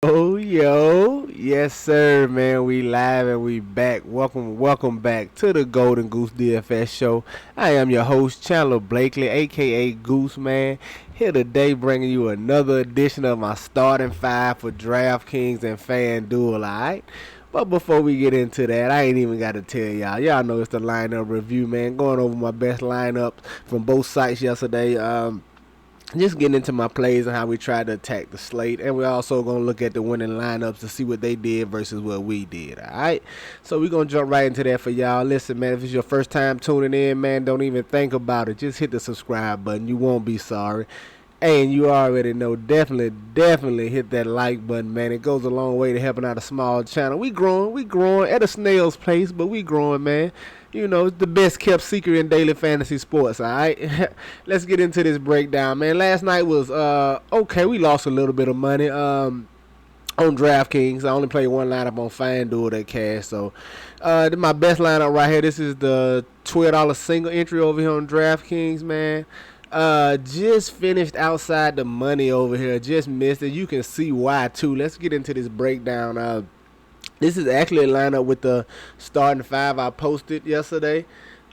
Oh yo, yes sir, man. We live and we back. Welcome back to the Golden Goose DFS show. I am your host, Chandler Blakely, aka Goose Man. Here today, bringing you another edition of my starting five for DraftKings and FanDuel. Alright. But before we get into that, I ain't even got to tell y'all. Y'all know it's the lineup review, man. Going over my best lineups from both sites yesterday. Just getting into my plays and how we tried to attack the slate, and we're also going to look at the winning lineups to see what they did versus what we did. All right, so we're going to jump right into that for y'all. Listen, man, if it's your first time tuning in, man, don't even think about it. Just hit the subscribe button. You won't be sorry. And you already know, definitely hit that like button, man. It goes a long way to helping out a small channel. We growing at a snail's pace, but we growing, man. You know, it's the best kept secret in daily fantasy sports, alright? Let's get into this breakdown, man. Last night was okay. We lost a little bit of money on DraftKings. I only played one lineup on FanDuel that cash. So my best lineup right here. This is the $12 single entry over here on DraftKings, man. Just finished outside the money over here. Just missed it. You can see why too. Let's get into this breakdown. This is actually a lineup with the starting five I posted yesterday.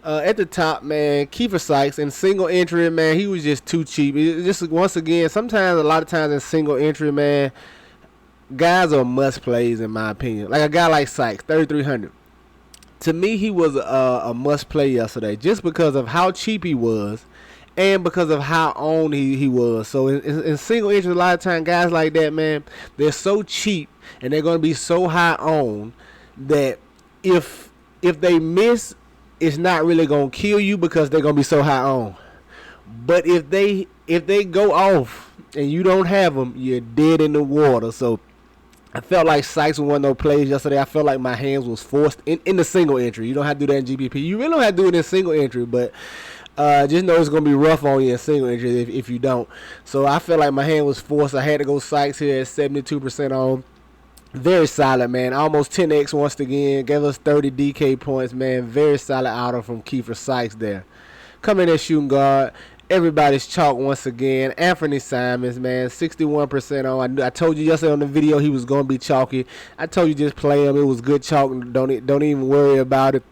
At the top, man, Kiefer Sykes in single entry, man, he was just too cheap. Just once again, a lot of times in single entry, man, guys are must plays in my opinion. Like a guy like Sykes, 3,300. To me, he was a must play yesterday, just because of how cheap he was and because of how on he was. So in single entry, a lot of times guys like that, man, they're so cheap and they're going to be so high on that if they miss, it's not really going to kill you because they're going to be so high on. But if they go off and you don't have them, you're dead in the water. So I felt like Sykes was one of those plays yesterday. I felt like my hands was forced in the single entry. You don't have to do that in GPP. You really don't have to do it in single entry, but just know it's going to be rough on you in single entry if you don't. So I felt like my hand was forced. I had to go Sykes here at 72% on. Very solid, man. Almost 10x once again. Gave us 30 DK points, man. Very solid outer from Kiefer Sykes there. Coming in at shooting guard. Everybody's chalk once again. Anthony Simons, man, 61% on. I told you yesterday on the video he was going to be chalky. I told you just play him. It was good chalk. Don't even worry about it.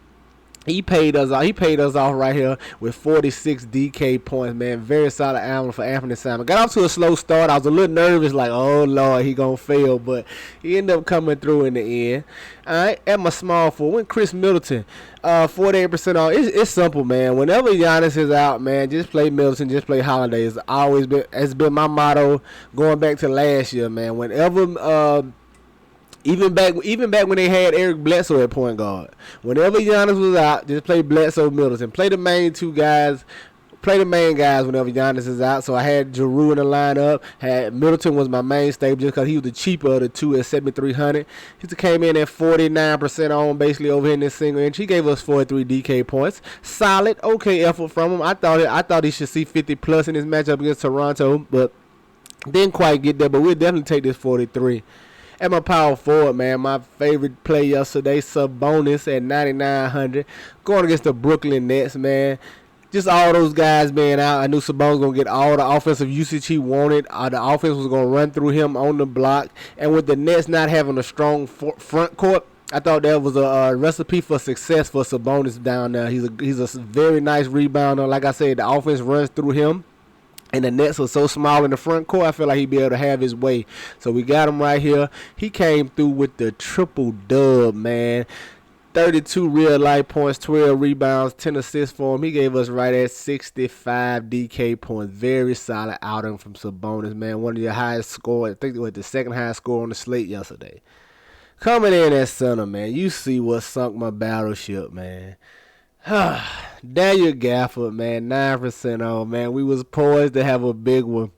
He paid us off right here with 46 DK points, man. Very solid album for Anthony Simon. Got off to a slow start. I was a little nervous, like, oh Lord, he gonna fail, but he ended up coming through in the end. All right, at my small forward, went Chris Middleton, 48% off. It's simple, man. Whenever Giannis is out, man, just play Middleton, just play Holiday. It's been my motto going back to last year, man. Whenever even back when they had Eric Bledsoe at point guard. Whenever Giannis was out, just play Bledsoe, Middleton. Play the main guys whenever Giannis is out. So I had Giroux in the lineup. Had Middleton was my mainstay just because he was the cheaper of the two at 7,300. He came in at 49% on basically over here in this single inch. He gave us 43 DK points. Solid, okay effort from him. I thought he should see 50 plus in his matchup against Toronto, but didn't quite get there. But we'll definitely take this 43. At my power forward, man, my favorite play yesterday, Sabonis at 9,900. Going against the Brooklyn Nets, man. Just all those guys being out. I knew Sabonis was going to get all the offensive usage he wanted. The offense was going to run through him on the block. And with the Nets not having a strong front court, I thought that was a recipe for success for Sabonis down there. He's a very nice rebounder. Like I said, the offense runs through him. And the Nets are so small in the front court, I feel like he'd be able to have his way. So we got him right here. He came through with the triple dub, man. 32 real life points, 12 rebounds, 10 assists for him. He gave us right at 65 DK points. Very solid outing from Sabonis, man. One of your highest scores. I think it was the second highest score on the slate yesterday. Coming in at center, man. You see what sunk my battleship, man. Daniel Gafford, man, 9% on, man. We was poised to have a big one.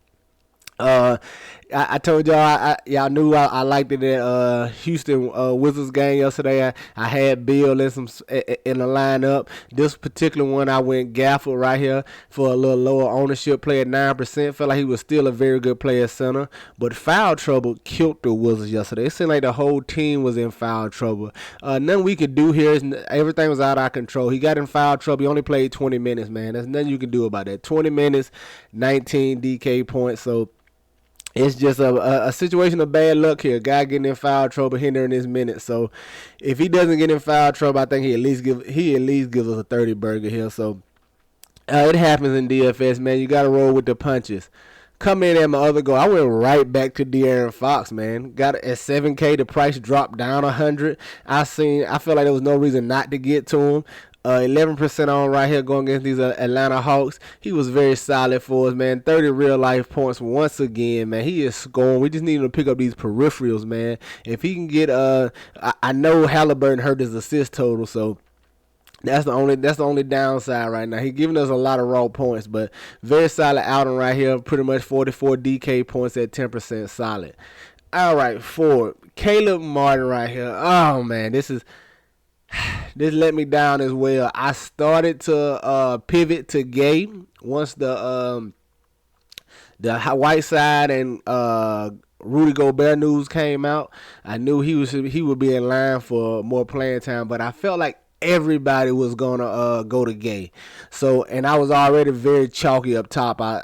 I told y'all, y'all knew I liked it at Houston Wizards game yesterday. I had Bill in the lineup. This particular one, I went Gafford right here for a little lower ownership play at 9%. Felt like he was still a very good player at center. But foul trouble killed the Wizards yesterday. It seemed like the whole team was in foul trouble. Nothing we could do here. Everything was out of our control. He got in foul trouble. He only played 20 minutes, man. There's nothing you can do about that. 20 minutes, 19 DK points. So It's just a situation of bad luck here. Guy getting in foul trouble, hindering his minutes. So if he doesn't get in foul trouble, I think he at least gives us a 30 burger here. So it happens in DFS, man. You got to roll with the punches. Come in at my other goal. I went right back to De'Aaron Fox, man. Got it at 7K. The price dropped down 100. I feel like there was no reason not to get to him. 11% on right here going against these Atlanta Hawks. He was very solid for us, man. 30 real life points once again, man. He is scoring. We just need him to pick up these peripherals, man. If he can get I know Halliburton hurt his assist total, so that's the only downside right now. He's giving us a lot of raw points, but very solid outing right here. Pretty much 44 DK points at 10% solid. All right, for Caleb Martin right here. Oh man, this let me down as well. I started to pivot to Gay once the Whiteside and Rudy Gobert news came out. I knew he would be in line for more playing time, but I felt like everybody was gonna go to Gay. So, and I was already very chalky up top. By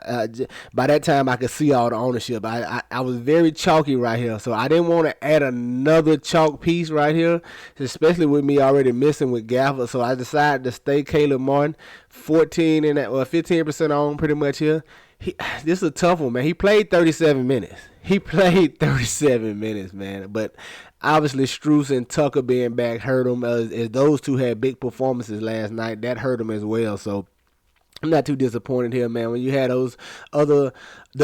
that time I could see all the ownership. I was very chalky right here, so I didn't want to add another chalk piece right here, especially with me already missing with Gafford. So I decided to stay Caleb Martin, 15% on pretty much here. This is a tough one, man. He played 37 minutes. Man. But obviously, Strus and Tucker being back hurt him. As those two had big performances last night, that hurt him as well. So I'm not too disappointed here, man. When you had the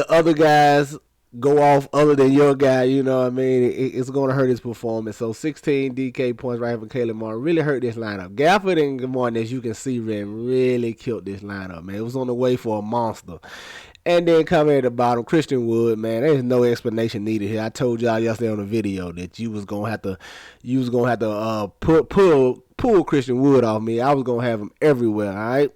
other guys go off other than your guy, you know what I mean? It's going to hurt his performance. So 16 DK points right for Caleb Martin really hurt this lineup. Gafford and Martin, as you can see, really killed this lineup, man. It was on the way for a monster. And then coming at the bottom, Christian Wood, man. There's no explanation needed here. I told y'all yesterday on the video that you was gonna have to pull Christian Wood off me. I was gonna have him everywhere. All right.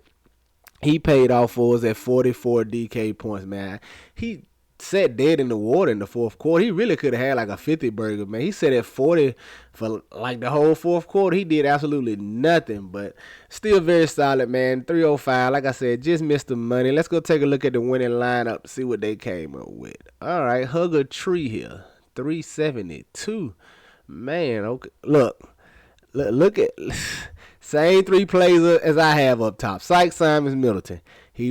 He paid off for us at 44 DK points, man. He sat dead in the water in the fourth quarter. He really could have had like a 50 burger, man. He sat at 40 for like the whole fourth quarter. He did absolutely nothing, but still very solid, man. 305, like I said, just missed the money. Let's go take a look at the winning lineup, see what they came up with. All right, hug a tree here, 372. Man, okay. Look at same three plays as I have up top. Sykes, Simons, Middleton. He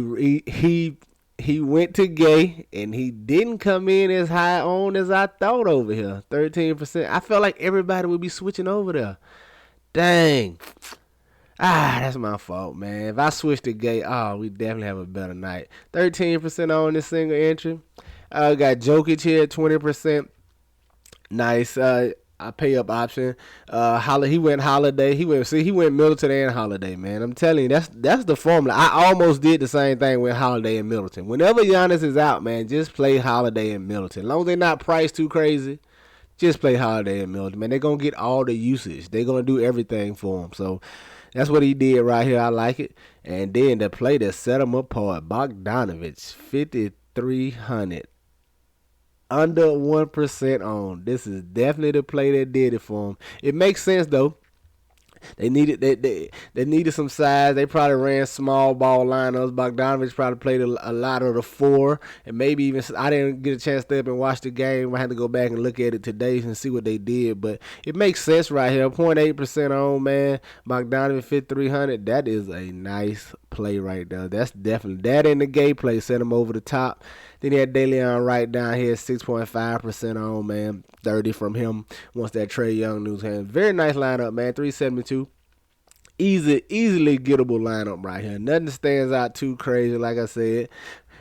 went to Gay, and he didn't come in as high on as I thought over here. 13%. I felt like everybody would be switching over there. Dang. That's my fault, man. If I switched to Gay, we definitely have a better night. 13% on this single entry. Got Jokic here at 20%. Nice. I pay up option. He went Holiday. He went Middleton and Holiday, man. I'm telling you, that's the formula. I almost did the same thing with Holiday and Middleton. Whenever Giannis is out, man, just play Holiday and Middleton. As long as they're not priced too crazy, just play Holiday and Middleton, man. They're gonna get all the usage. They're gonna do everything for him. So that's what he did right here. I like it. And then the play that set him apart, Bogdanovich, 5,300. Under 1% on. This is definitely the play that did it for him. It makes sense though. They needed some size. They probably ran small ball lineups. Bogdanovich probably played a lot of the 4, and maybe even I didn't get a chance to stay up and watch the game. I had to go back and look at it today and see what they did. But it makes sense right here. 0.8% on, man. Bogdanovich 5,300. That is a nice play right there. That's definitely that in the Gay play set him over the top. Then he had DeLeon right down here, 6.5% on, man. 30 from him once that Trae Young news came. Very nice lineup, man. 372. Easily gettable lineup right here. Nothing stands out too crazy, like I said.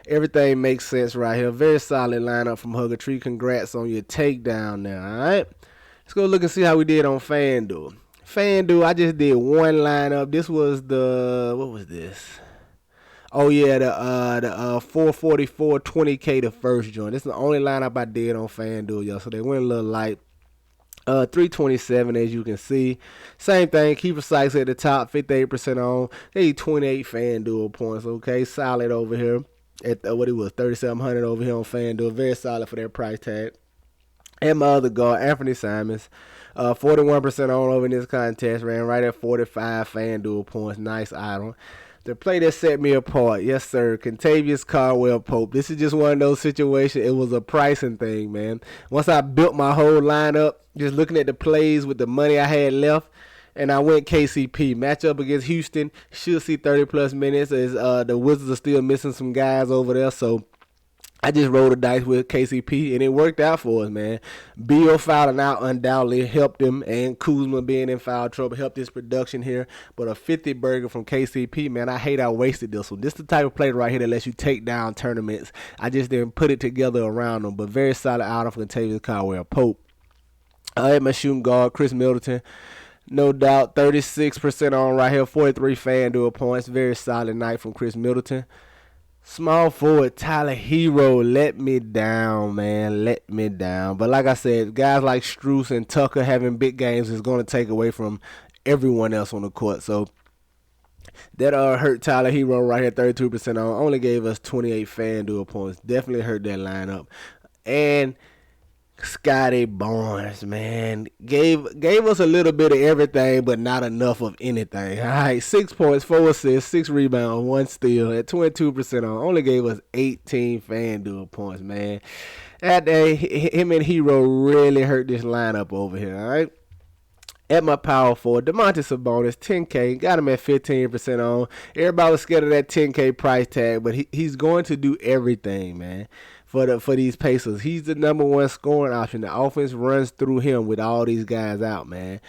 Everything makes sense right here. Very solid lineup from Hugger Tree. Congrats on your takedown there, all right? Let's go look and see how we did on FanDuel. I just did one lineup. This was what was this? Oh yeah, the 444 20K the first joint. This is the only lineup I did on FanDuel, yo. So they went a little light. 327 as you can see. Same thing. Keeper Sykes at the top, 58% on. They 28 FanDuel points. Okay, solid over here. At what it was, 3,700 over here on FanDuel. Very solid for their price tag. And my other guard, Anthony Simons, 41% on over in this contest. Ran right at 45 FanDuel points. Nice item. The play that set me apart, yes sir, Contavious Caldwell Pope. This is just one of those situations. It was a pricing thing, man. Once I built my whole lineup, just looking at the plays with the money I had left, and I went KCP. Matchup against Houston, should see 30 plus minutes. As the Wizards are still missing some guys over there, so I just rolled the dice with KCP, and it worked out for us, man. Beal fouling out undoubtedly helped him, and Kuzma being in foul trouble helped his production here. But a 50 burger from KCP, man, I hate I wasted this one. This is the type of play right here that lets you take down tournaments. I just didn't put it together around them, but very solid out of Contavious Caldwell Pope. I had my shooting guard, Chris Middleton. No doubt, 36% on right here, 43 FanDuel points. Very solid night from Chris Middleton. Small forward Tyler Hero let me down, man. Let me down. But like I said, guys like Strus and Tucker having big games is going to take away from everyone else on the court. So that hurt Tyler Hero right here, 32% on. Only gave us 28 FanDuel points. Definitely hurt that lineup. And Scotty Barnes, man, gave us a little bit of everything, but not enough of anything. All right, 6 points, 4 assists, 6 rebounds, 1 steal at 22% on. Only gave us 18 FanDuel points, man. That day, him and Hero really hurt this lineup over here. All right. At my power forward, Domantas Sabonis, 10K, got him at 15% on. Everybody was scared of that 10K price tag, but he's going to do everything, man. For these Pacers, he's the number one scoring option. The offense runs through him with all these guys out, man.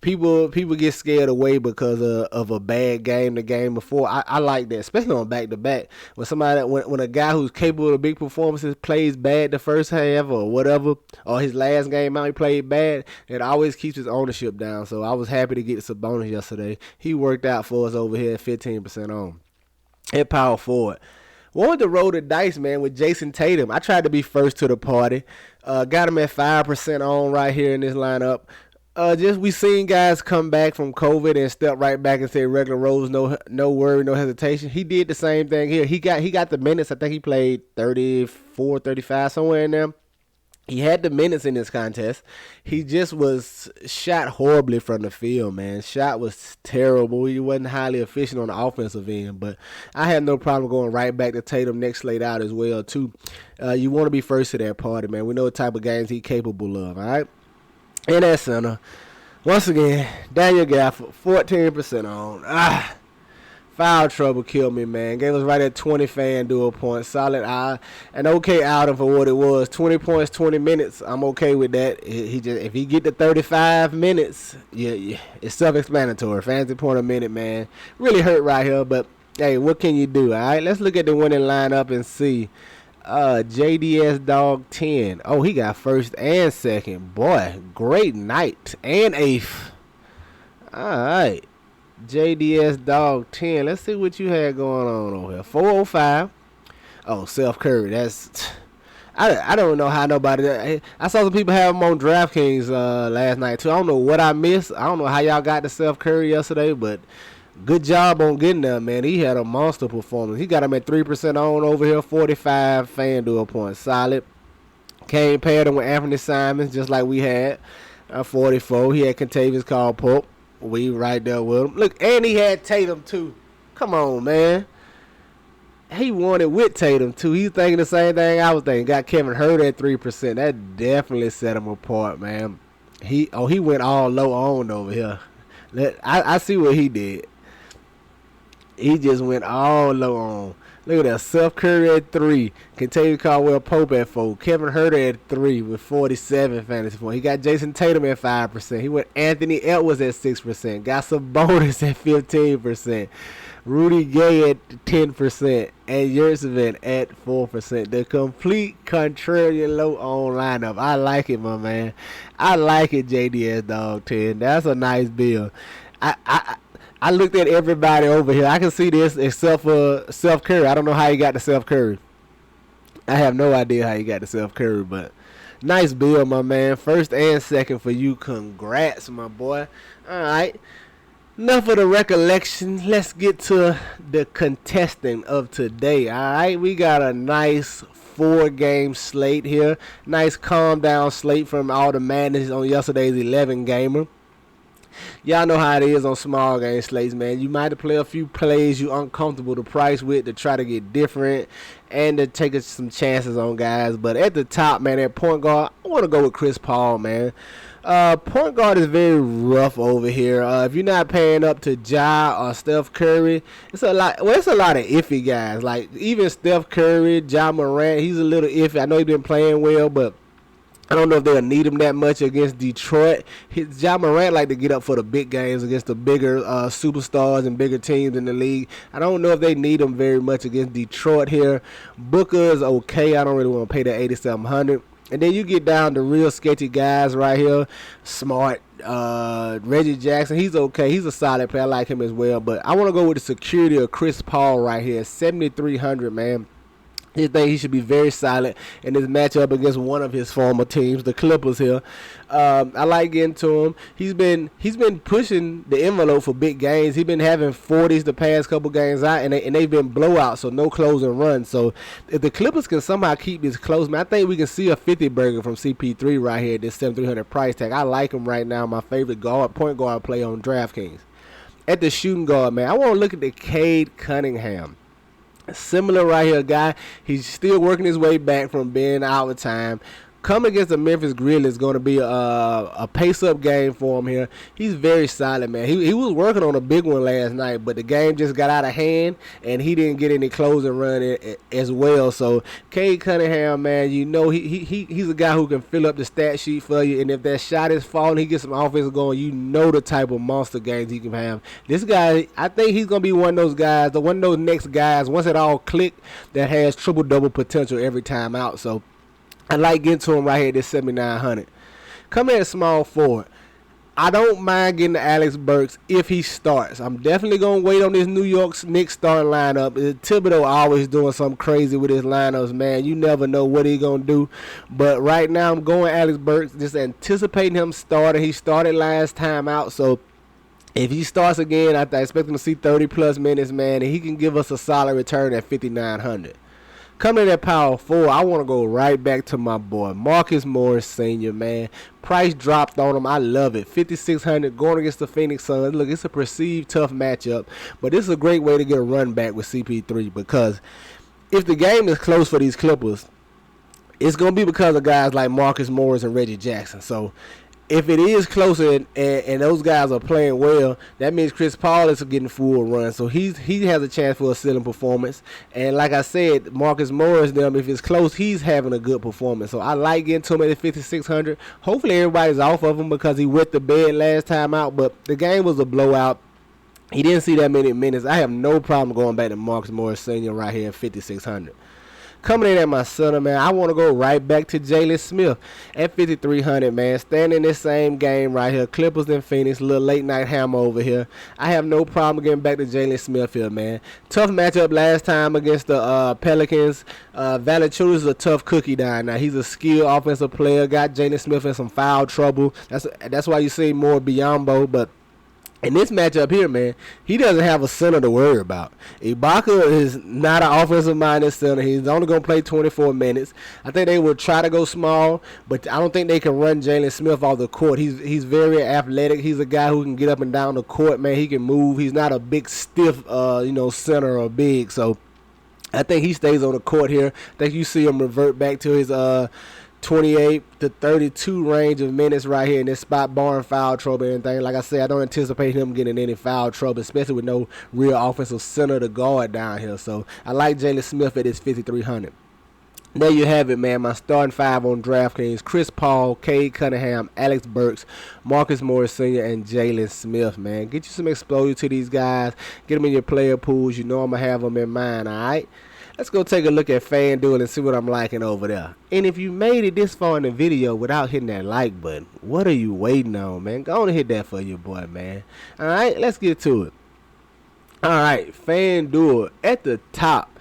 People get scared away because of a bad game the game before. I like that, especially on back to back. When a guy who's capable of big performances plays bad the first half or whatever, or his last game out he played bad, it always keeps his ownership down. So I was happy to get Sabonis yesterday. He worked out for us over here at 15% on. At power forward, wanted to roll the dice, man, with Jason Tatum. I tried to be first to the party. Got him at 5% on right here in this lineup. We seen guys come back from COVID and step right back and say regular roles, no worry, no hesitation. He did the same thing here. He got the minutes. I think he played 34, 35, somewhere in there. He had the minutes in this contest. He just was shot horribly from the field, man. Shot was terrible. He wasn't highly efficient on the offensive end, but I had no problem going right back to Tatum next slate out as well, too. You want to be first to that party, man. We know what type of games he's capable of, all right? In that center, once again, Daniel Gafford, 14% on. Foul trouble killed me, man. Gave us right at 20 FanDuel points. Solid an okay outing for what it was. 20 points, 20 minutes. I'm okay with that. If he get to 35 minutes, yeah, it's self-explanatory. Fantasy point a minute, man. Really hurt right here, but hey, what can you do? All right, let's look at the winning lineup and see. JDS Dog 10. Oh, he got first and second. Boy, great night. And eighth. All right. JDS Dog 10. Let's see what you had going on over here. 405. Oh, Seth Curry. I don't know how nobody. I saw some people have him on DraftKings last night too. I don't know what I missed. I don't know how y'all got to Seth Curry yesterday, but good job on getting there, man. He had a monster performance. He got him at 3% on over here. 45 FanDuel points. Solid. Came paired him with Anthony Simons, just like we had. 44. He had Contavious Caldwell Pope. We right there with him. Look, and he had Tatum, too. Come on, man. He won it with Tatum, too. He's thinking the same thing I was thinking. Got Kevin Hurt at 3%. That definitely set him apart, man. He went all low on over here. I see what he did. He just went all low on. Look at that. Seth Curry at 3. Contavious Caldwell Pope at 4. Kevin Huerter at 3 with 47 fantasy points. He got Jason Tatum at 5%. He went Anthony Edwards at 6%. Got Sabonis at 15%. Rudy Gay at 10%. And Yurtseven at 4%. The complete contrarian low on lineup. I like it, my man. I like it, JDS Dog 10. That's a nice build. I looked at everybody over here. I can see this except for Seth Curry. I don't know how he got to Seth Curry. I have no idea how he got to Seth Curry, but nice build, my man. First and second for you. Congrats, my boy. All right. Enough of the recollection. Let's get to the contestant of today. All right. We got a nice 4-game slate here. Nice calm down slate from all the madness on yesterday's 11 gamer. Y'all know how it is on small game slates, man. You might have to play a few plays you uncomfortable to price with to try to get different and to take some chances on guys. But at the top, man, at point guard, I want to go with Chris Paul, man. Point guard is very rough over here. If you're not paying up to Ja or Steph Curry, it's a lot. Well, it's a lot of iffy guys. Like even Steph Curry, Ja Morant, he's a little iffy. I know he's been playing well, but I don't know if they'll need him that much against Detroit. Ja Morant like to get up for the big games against the bigger superstars and bigger teams in the league. I don't know if they need him very much against Detroit here. Booker is okay. I don't really want to pay that 8,700. And then you get down to real sketchy guys right here. Smart, Reggie Jackson. He's okay. He's a solid player. I like him as well. But I want to go with the security of Chris Paul right here. 7,300, man. He think he should be very solid in this matchup against one of his former teams, the Clippers here. I like getting to him. He's been pushing the envelope for big games. He's been having 40s the past couple games out, and they've been blowouts, so no closing runs. So if the Clippers can somehow keep this close, man, I think we can see a 50 burger from CP3 right here at this 7,300 price tag. I like him right now. My favorite point guard play on DraftKings. At the shooting guard, man, I want to look at the Cade Cunningham. Similar right here, guy. He's still working his way back from being out of time. Coming against the Memphis Grizzlies is going to be a pace-up game for him here. He's very solid, man. He was working on a big one last night, but the game just got out of hand, and he didn't get any closing run as well. So, Cade Cunningham, man, you know he's a guy who can fill up the stat sheet for you, and if that shot is falling, he gets some offense going, you know the type of monster games he can have. This guy, I think he's going to be one of those guys, one of those next guys, once it all click, that has triple-double potential every time out. So, I like getting to him right here at this 7,900. Coming at small forward, I don't mind getting to Alex Burks if he starts. I'm definitely going to wait on this New York Knicks starting lineup. Thibodeau always doing something crazy with his lineups, man. You never know what he's going to do. But right now I'm going Alex Burks, just anticipating him starting. He started last time out, so if he starts again, I expect him to see 30-plus minutes, man, and he can give us a solid return at 5,900. Coming in at power forward, I want to go right back to my boy Marcus Morris Sr., man. Price dropped on him. I love it. 5,600 going against the Phoenix Suns. Look, it's a perceived tough matchup, but this is a great way to get a run back with CP3 because if the game is close for these Clippers, it's going to be because of guys like Marcus Morris and Reggie Jackson. So if it is closer and those guys are playing well, that means Chris Paul is getting full run. So he has a chance for a ceiling performance. And like I said, Marcus Morris, if it's close, he's having a good performance. So I like getting to him at 5,600. Hopefully everybody's off of him because he wet the bed last time out. But the game was a blowout. He didn't see that many minutes. I have no problem going back to Marcus Morris Sr. right here at 5,600. Coming in at my center, man, I want to go right back to Jalen Smith at 5,300, man. Standing in this same game right here. Clippers and Phoenix, little late night hammer over here. I have no problem getting back to Jalen Smith here, man. Tough matchup last time against the Pelicans. Valanciunas is a tough cookie down now. He's a skilled offensive player. Got Jalen Smith in some foul trouble. That's why you see more Biyombo, but in this matchup here, man, he doesn't have a center to worry about. Ibaka is not an offensive-minded center. He's only going to play 24 minutes. I think they will try to go small, but I don't think they can run Jalen Smith off the court. He's very athletic. He's a guy who can get up and down the court, man. He can move. He's not a big, stiff, center or big. So I think he stays on the court here. I think you see him revert back to his 28 to 32 range of minutes right here in this spot, barring foul trouble and anything. Like I said, I don't anticipate him getting any foul trouble, especially with no real offensive center to guard down here. So I like Jalen Smith at his 5,300. There you have it, man. My starting five on DraftKings: Chris Paul, Cade Cunningham, Alex Burks, Marcus Morris Sr., and Jalen Smith, man. Get you some exposure to these guys. Get them in your player pools. You know I'm going to have them in mind, all right? Let's go take a look at FanDuel and see what I'm liking over there. And if you made it this far in the video without hitting that like button, what are you waiting on, man? Go on and hit that for your boy, man. All right, let's get to it. All right, FanDuel at the top.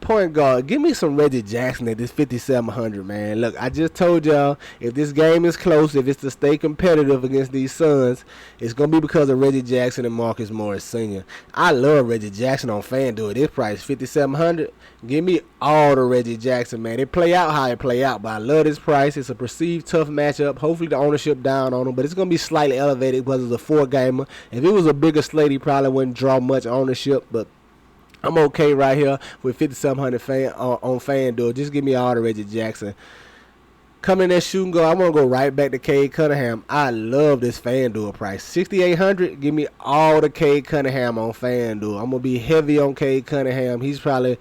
Point guard, give me some Reggie Jackson at this 5,700, man. Look, I just told y'all, if this game is close, if it's to stay competitive against these Suns, it's going to be because of Reggie Jackson and Marcus Morris Sr. I love Reggie Jackson on FanDuel. This price, 5,700. Give me all the Reggie Jackson, man. It play out how it play out, but I love this price. It's a perceived tough matchup. Hopefully the ownership down on him, but it's going to be slightly elevated because it's a 4-gamer. If it was a bigger slate, he probably wouldn't draw much ownership, but I'm okay right here with 5,700 on FanDuel. Just give me all the Reggie Jackson. Coming in that shooting guard, I want to go right back to Cade Cunningham. I love this FanDuel price. 6,800, give me all the Cade Cunningham on FanDuel. I'm going to be heavy on Cade Cunningham. He's going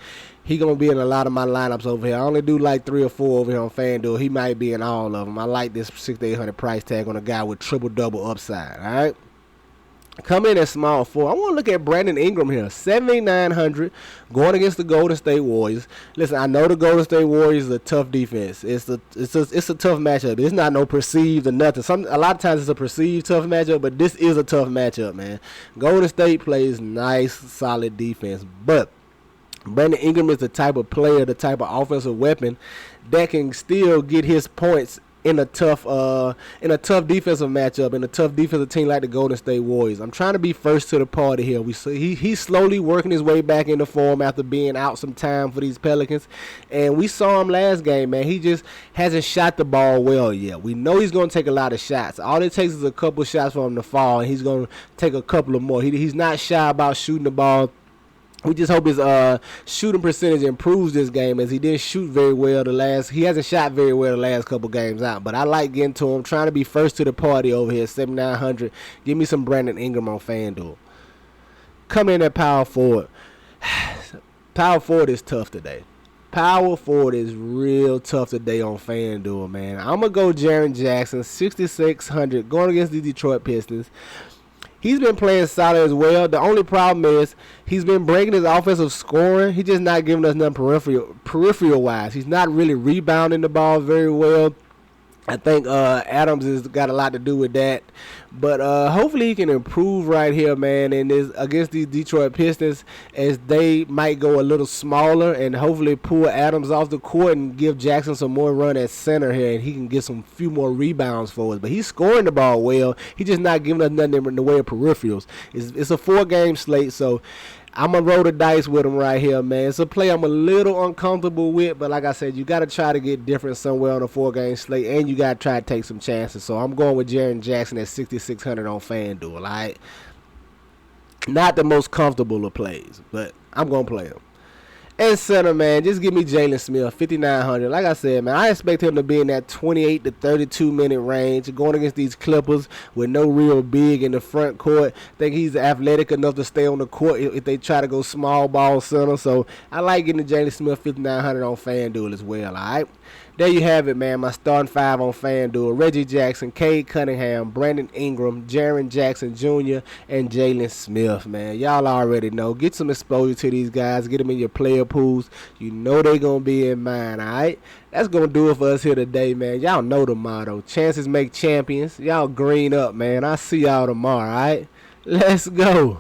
to be in a lot of my lineups over here. I only do like 3 or 4 over here on FanDuel. He might be in all of them. I like this 6,800 price tag on a guy with triple-double upside, all right? Come in at small 4. I want to look at Brandon Ingram here. 7,900 going against the Golden State Warriors. Listen, I know the Golden State Warriors is a tough defense. It's a tough matchup. It's not no perceived or nothing. A lot of times it's a perceived tough matchup, but this is a tough matchup, man. Golden State plays nice, solid defense, but Brandon Ingram is the type of player, the type of offensive weapon that can still get his points in a tough defensive matchup, in a tough defensive team like the Golden State Warriors. I'm trying to be first to the party here. He's slowly working his way back into form after being out some time for these Pelicans. And we saw him last game, man. He just hasn't shot the ball well yet. We know he's going to take a lot of shots. All it takes is a couple shots for him to fall, and he's going to take a couple of more. He's not shy about shooting the ball. We just hope his shooting percentage improves this game, as he didn't shoot very well he hasn't shot very well the last couple games out. But I like getting to him, trying to be first to the party over here, 7,900. Give me some Brandon Ingram on FanDuel. Come in at power forward. Power forward is tough today. Power forward is real tough today on FanDuel, man. I'm going to go Jaren Jackson, 6,600, going against the Detroit Pistons. He's been playing solid as well. The only problem is he's been breaking his offensive scoring. He's just not giving us nothing peripheral-wise. He's not really rebounding the ball very well. I think Adams has got a lot to do with that. But hopefully he can improve right here, man, and against these Detroit Pistons, as they might go a little smaller and hopefully pull Adams off the court and give Jackson some more run at center here, and he can get some few more rebounds for us. But he's scoring the ball well. He's just not giving us nothing in the way of peripherals. It's a 4-game slate, so I'm going to roll the dice with him right here, man. It's a play I'm a little uncomfortable with, but like I said, you got to try to get different somewhere on a 4-game slate, and you got to try to take some chances. So I'm going with Jaren Jackson at 6,600 on FanDuel, all right? Not the most comfortable of plays, but I'm going to play him. And center, man, just give me Jalen Smith, 5,900. Like I said, man, I expect him to be in that 28 to 32-minute range, going against these Clippers with no real big in the front court. Think he's athletic enough to stay on the court if they try to go small ball center. So I like getting Jalen Smith, 5,900 on FanDuel as well, all right? There you have it, man. My starting 5 on FanDuel: Reggie Jackson, Cade Cunningham, Brandon Ingram, Jaren Jackson Jr., and Jalen Smith, man. Y'all already know. Get some exposure to these guys. Get them in your player pools. You know they're going to be in mine, all right? That's going to do it for us here today, man. Y'all know the motto. Chances make champions. Y'all green up, man. I'll see y'all tomorrow, all right? Let's go.